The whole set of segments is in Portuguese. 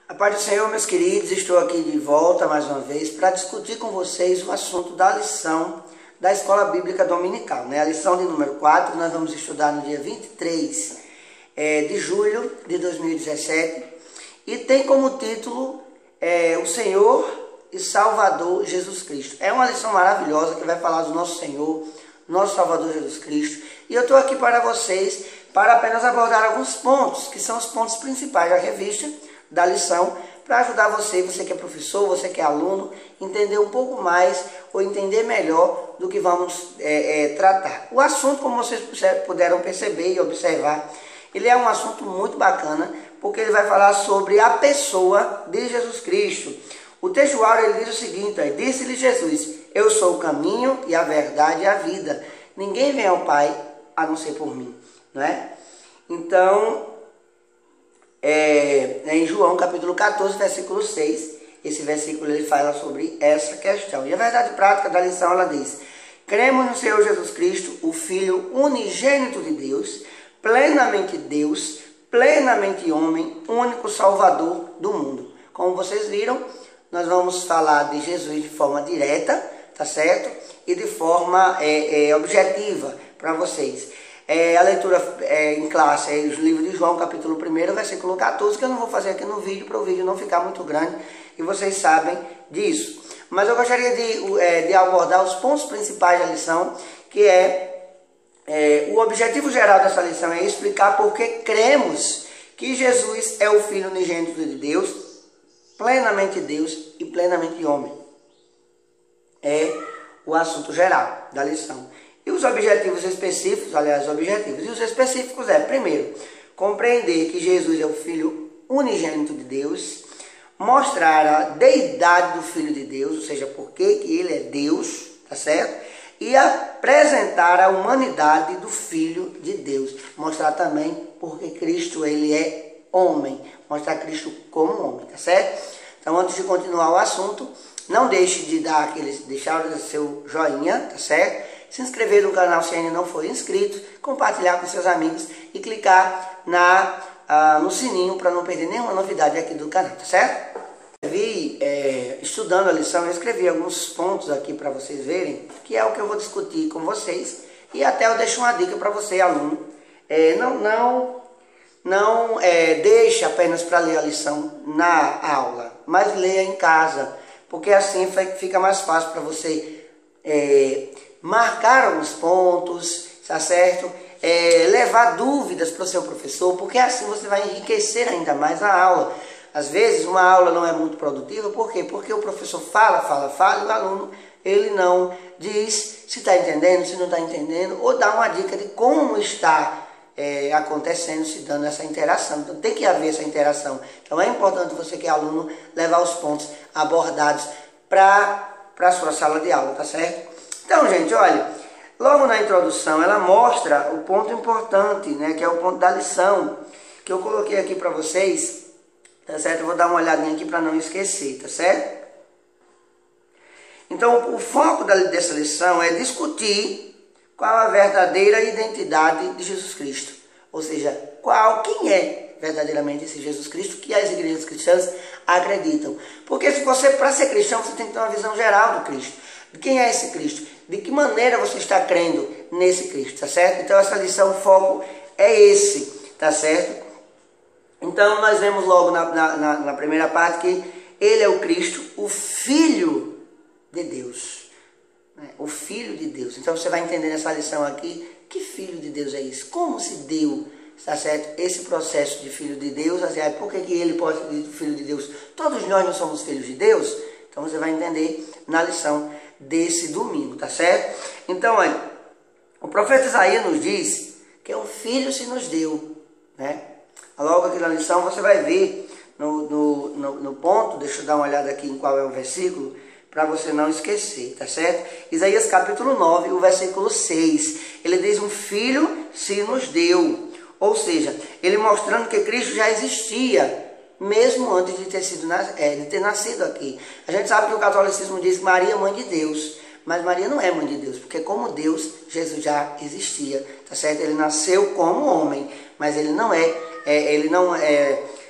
A paz do Senhor, meus queridos, estou aqui de volta mais uma vez para discutir com vocês o assunto da lição da Escola Bíblica Dominical. A lição de número 4, nós vamos estudar no dia 23 de julho de 2017 e tem como título O Senhor e Salvador Jesus Cristo. É uma lição maravilhosa que vai falar do nosso Senhor, nosso Salvador Jesus Cristo. E eu estou aqui para vocês para apenas abordar alguns pontos, que são os pontos principais da revista, da lição, para ajudar você que é professor, você que é aluno, entender um pouco mais ou entender melhor do que vamos tratar. O assunto, como vocês puderam perceber e observar, ele é um assunto muito bacana, porque ele vai falar sobre a pessoa de Jesus Cristo. O texto áureo ele diz o seguinte: disse-lhe Jesus, eu sou o caminho e a verdade e a vida. Ninguém vem ao Pai a não ser por mim. Não é? Então, em João capítulo 14, versículo 6, esse versículo ele fala sobre essa questão. E a verdade prática da lição ela diz: cremos no Senhor Jesus Cristo, o Filho unigênito de Deus, plenamente homem, único Salvador do mundo. Como vocês viram, nós vamos falar de Jesus de forma direta, tá certo? E de forma objetiva para vocês. A leitura em classe é o livro de João, capítulo 1, versículo 14, que eu não vou fazer aqui no vídeo, para o vídeo não ficar muito grande, e vocês sabem disso. Mas eu gostaria de abordar os pontos principais da lição, que o objetivo geral dessa lição é explicar por que cremos que Jesus é o Filho unigênito de Deus, plenamente Deus e plenamente homem. É o assunto geral da lição. E os objetivos específicos, aliás, os objetivos e os específicos primeiro, compreender que Jesus é o Filho unigênito de Deus, mostrar a deidade do Filho de Deus, ou seja, por que ele é Deus, tá certo? E apresentar a humanidade do Filho de Deus, mostrar também porque Cristo ele é homem, mostrar Cristo como homem, tá certo? Então, antes de continuar o assunto, não deixe de deixar o seu joinha, tá certo? Se inscrever no canal se ainda não for inscrito, compartilhar com seus amigos e clicar no sininho para não perder nenhuma novidade aqui do canal, tá certo? Estudando a lição, eu escrevi alguns pontos aqui para vocês verem, que é o que eu vou discutir com vocês, e até eu deixo uma dica para você, aluno. Não deixe apenas para ler a lição na aula, mas leia em casa, porque assim fica mais fácil para você marcar alguns pontos, tá certo? Levar dúvidas para o seu professor, porque assim você vai enriquecer ainda mais a aula. Às vezes uma aula não é muito produtiva, por quê? Porque o professor fala, e o aluno ele não diz se está entendendo, se não está entendendo, ou dá uma dica de como está acontecendo, se dando essa interação. Então tem que haver essa interação. Então é importante você que é aluno levar os pontos abordados para a sua sala de aula, tá certo? Então, gente, olha, logo na introdução ela mostra o ponto importante, né, que é o ponto da lição, que eu coloquei aqui para vocês, tá certo? Eu vou dar uma olhadinha aqui para não esquecer, tá certo? Então, o foco dessa lição é discutir qual a verdadeira identidade de Jesus Cristo. Ou seja, quem é verdadeiramente esse Jesus Cristo que as igrejas cristãs acreditam. Porque para ser cristão, você tem que ter uma visão geral do Cristo. De quem é esse Cristo? De que maneira você está crendo nesse Cristo, tá certo? Então essa lição, o foco é esse, tá certo? Então nós vemos logo na primeira parte que ele é o Cristo, o Filho de Deus. O Filho de Deus. Então você vai entender nessa lição aqui, que Filho de Deus é isso? Como se deu, tá certo? Esse processo de Filho de Deus, assim, por que ele pode ser Filho de Deus? Todos nós não somos filhos de Deus? Então você vai entender na lição desse domingo, tá certo? Então, olha, o profeta Isaías nos diz que um filho se nos deu, né? Logo aqui na lição você vai ver no ponto, deixa eu dar uma olhada aqui em qual é o versículo, para você não esquecer, tá certo? Isaías capítulo 9, o versículo 6, ele diz: um filho se nos deu, ou seja, ele mostrando que Cristo já existia, mesmo antes de ter nascido aqui. A gente sabe que o catolicismo diz que Maria é mãe de Deus, mas Maria não é mãe de Deus, porque como Deus, Jesus já existia, tá certo? Ele nasceu como homem, mas ele não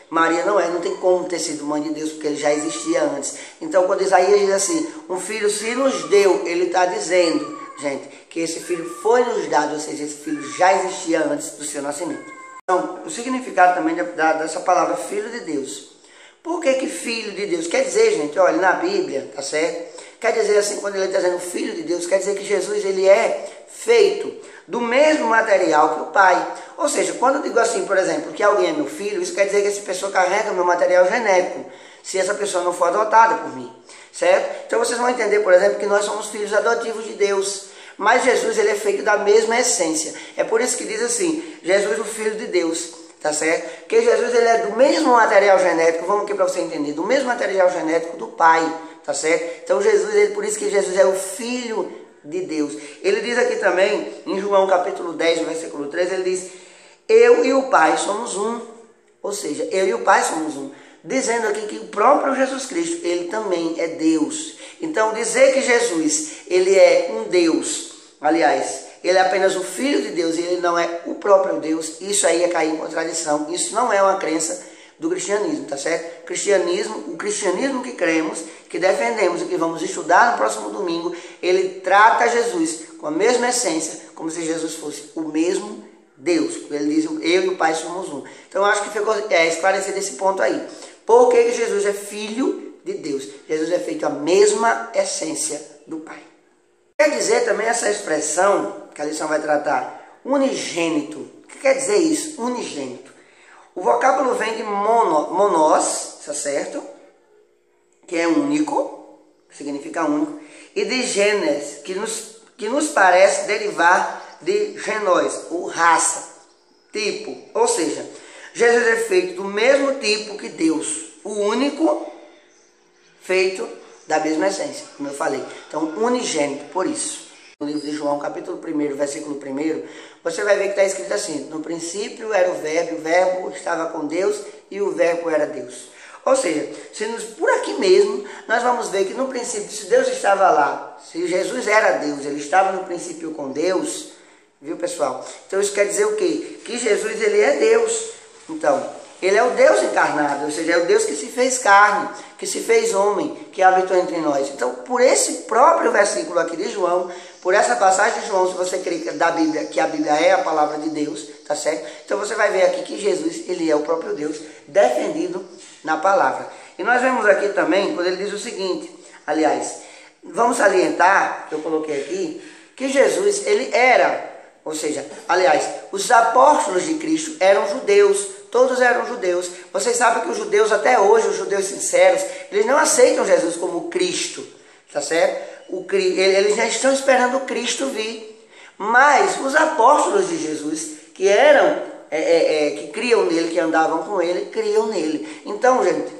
Maria não tem como ter sido mãe de Deus, porque ele já existia antes. Então, quando Isaías diz assim, um filho se nos deu, ele está dizendo, gente, que esse filho foi nos dado, ou seja, esse filho já existia antes do seu nascimento. Então, o significado também dessa palavra filho de Deus. Por que filho de Deus? Quer dizer, gente, olha, na Bíblia, tá certo? Quer dizer assim, quando ele está dizendo filho de Deus, quer dizer que Jesus, ele é feito do mesmo material que o Pai. Ou seja, quando eu digo assim, por exemplo, que alguém é meu filho, isso quer dizer que essa pessoa carrega o meu material genético, se essa pessoa não for adotada por mim, certo? Então vocês vão entender, por exemplo, que nós somos filhos adotivos de Deus, mas Jesus, ele é feito da mesma essência. É por isso que diz assim, Jesus, o Filho de Deus, tá certo? Porque Jesus, ele é do mesmo material genético, vamos aqui para você entender, do mesmo material genético do Pai, tá certo? Então Jesus, por isso que Jesus é o Filho de Deus. Ele diz aqui também, em João capítulo 10, versículo 13, ele diz, eu e o Pai somos um. Ou seja, eu e o Pai somos um. Dizendo aqui que o próprio Jesus Cristo, ele também é Deus. Então, dizer que Jesus, ele é um Deus, aliás, ele é apenas o Filho de Deus e ele não é o próprio Deus, isso aí é cair em contradição. Isso não é uma crença do cristianismo, tá certo? O cristianismo que cremos, que defendemos e que vamos estudar no próximo domingo, ele trata Jesus com a mesma essência, como se Jesus fosse o mesmo Deus. Ele diz, eu e o Pai somos um. Então, eu acho que ficou esclarecido esse ponto aí. Por que Jesus é Filho de Deus? Jesus é feito a mesma essência do Pai. Quer dizer também essa expressão, que a lição vai tratar, unigênito. O que quer dizer isso? Unigênito. O vocábulo vem de monós, tá certo? Que é único, significa único, e de genes, que nos parece derivar de genós, ou raça, tipo. Ou seja, Jesus é feito do mesmo tipo que Deus, o único, feito da mesma essência, como eu falei. Então, unigênito, por isso. No livro de João, capítulo 1, versículo 1, você vai ver que está escrito assim, no princípio era o verbo estava com Deus e o verbo era Deus. Ou seja, por aqui mesmo, nós vamos ver que no princípio, se Deus estava lá, se Jesus era Deus, ele estava no princípio com Deus, viu pessoal? Então isso quer dizer o quê? Que Jesus, ele é Deus. Então, ele é o Deus encarnado, ou seja, é o Deus que se fez carne, que se fez homem, que habitou entre nós. Então, por esse próprio versículo aqui de João, por essa passagem de João, se você crê da Bíblia, que a Bíblia é a palavra de Deus, tá certo? Então você vai ver aqui que Jesus, ele é o próprio Deus, defendido na palavra. E nós vemos aqui também, quando ele diz o seguinte, aliás, vamos salientar, que eu coloquei aqui, que Jesus, ele era, ou seja, aliás, os apóstolos de Cristo eram judeus, todos eram judeus. Vocês sabem que os judeus, até hoje, os judeus sinceros, eles não aceitam Jesus como Cristo, tá certo? Eles já estão esperando o Cristo vir. Mas os apóstolos de Jesus, que eram, que criam nele, que andavam com ele, criam nele. Então, gente,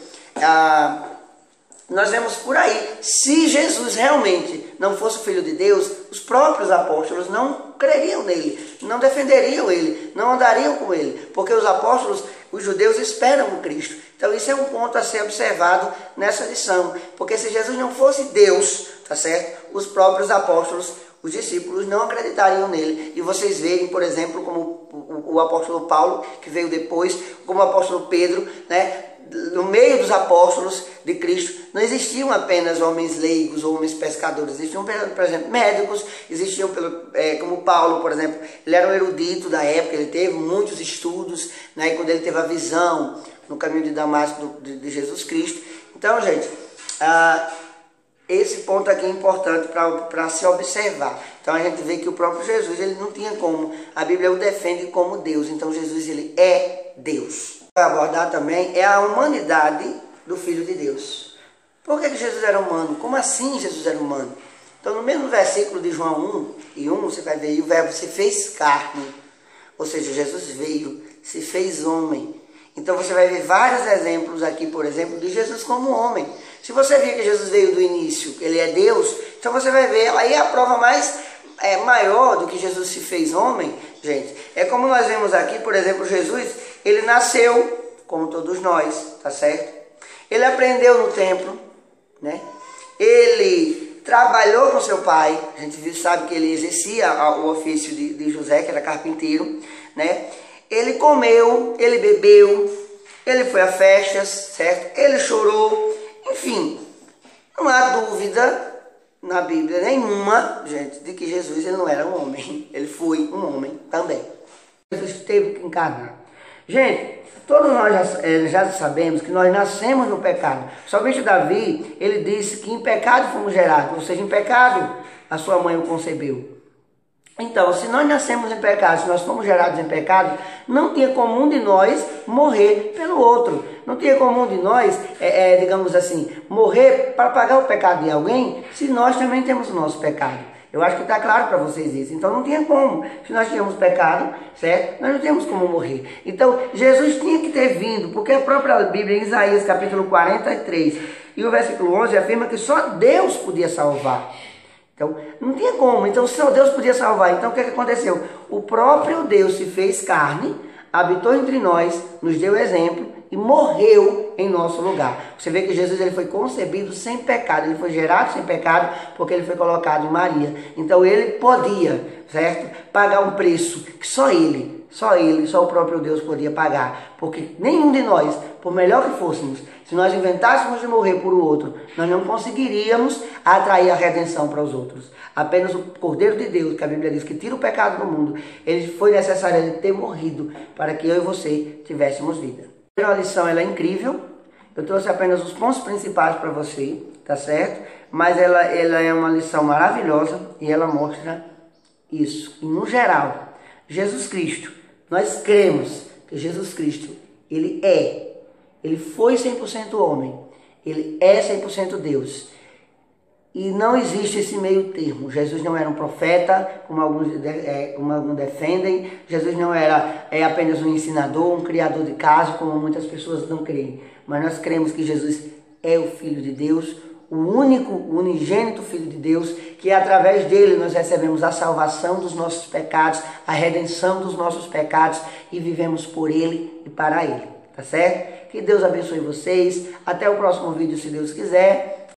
nós vemos por aí, se Jesus realmente não fosse o Filho de Deus, os próprios apóstolos não creriam nele, não defenderiam ele, não andariam com ele, porque os apóstolos, os judeus esperam o Cristo. Então isso é um ponto a ser observado nessa lição, porque se Jesus não fosse Deus, tá certo? Os próprios apóstolos, os discípulos não acreditariam nele. E vocês veem, por exemplo, como o apóstolo Paulo, que veio depois, como o apóstolo Pedro, né? No meio dos apóstolos de Cristo, não existiam apenas homens leigos ou homens pescadores, existiam, por exemplo, médicos, existiam, como Paulo, por exemplo, ele era um erudito da época, ele teve muitos estudos, né, e quando ele teve a visão no caminho de Damasco de Jesus Cristo. Então, gente, esse ponto aqui é importante para se observar. Então a gente vê que o próprio Jesus, ele não tinha como, a Bíblia o defende como Deus, então Jesus, ele é Deus. Abordar também é a humanidade do Filho de Deus. Por que Jesus era humano? Como assim Jesus era humano? Então no mesmo versículo de João 1:1, você vai ver, e o verbo se fez carne, ou seja, Jesus veio, se fez homem. Então você vai ver vários exemplos aqui, por exemplo, de Jesus como homem. Se você vir que Jesus veio do início, ele é Deus, então você vai ver, aí a prova maior do que Jesus se fez homem, gente, é como nós vemos aqui, por exemplo, Jesus, ele nasceu, como todos nós, tá certo? Ele aprendeu no templo, né? Ele trabalhou com seu pai, a gente sabe que ele exercia o ofício de José, que era carpinteiro, né? Ele comeu, ele bebeu, ele foi a festas, certo? Ele chorou, enfim, não há dúvida na Bíblia nenhuma, gente, de que Jesus ele não era um homem, ele foi um homem também. Jesus teve que encarnar. Gente, todos nós já sabemos que nós nascemos no pecado. Somente Davi, ele disse que em pecado fomos gerados, ou seja, em pecado a sua mãe o concebeu. Então, se nós nascemos em pecado, se nós fomos gerados em pecado, não tinha como um de nós morrer pelo outro. Não tinha como um de nós, digamos assim, morrer para pagar o pecado de alguém, se nós também temos o nosso pecado. Eu acho que está claro para vocês isso. Então não tinha como. Se nós tínhamos pecado, certo? Nós não temos como morrer. Então Jesus tinha que ter vindo, porque a própria Bíblia, em Isaías capítulo 43 e o versículo 11, afirma que só Deus podia salvar. Então, não tinha como. Então, só Deus podia salvar. Então, o que aconteceu? O próprio Deus se fez carne, habitou entre nós, nos deu exemplo e morreu em nosso lugar. Você vê que Jesus ele foi concebido sem pecado. Ele foi gerado sem pecado porque ele foi colocado em Maria. Então, ele podia, certo? Pagar um preço que só o próprio Deus podia pagar. Porque nenhum de nós, por melhor que fôssemos, se nós inventássemos de morrer por o outro, nós não conseguiríamos atrair a redenção para os outros. Apenas o Cordeiro de Deus, que a Bíblia diz que tira o pecado do mundo, ele foi necessário ele ter morrido para que eu e você tivéssemos vida. A lição ela é incrível. Eu trouxe apenas os pontos principais para você, tá certo? Mas ela é uma lição maravilhosa e ela mostra isso. E no geral, Jesus Cristo, nós cremos que Jesus Cristo, ele foi 100% homem, ele é 100% Deus. E não existe esse meio termo. Jesus não era um profeta, como alguns defendem. Jesus não era apenas um ensinador, um criador de casos, como muitas pessoas não creem. Mas nós cremos que Jesus é o Filho de Deus, o único, o unigênito Filho de Deus, que através dele nós recebemos a salvação dos nossos pecados, a redenção dos nossos pecados e vivemos por ele e para ele. Tá certo? Que Deus abençoe vocês. Até o próximo vídeo, se Deus quiser.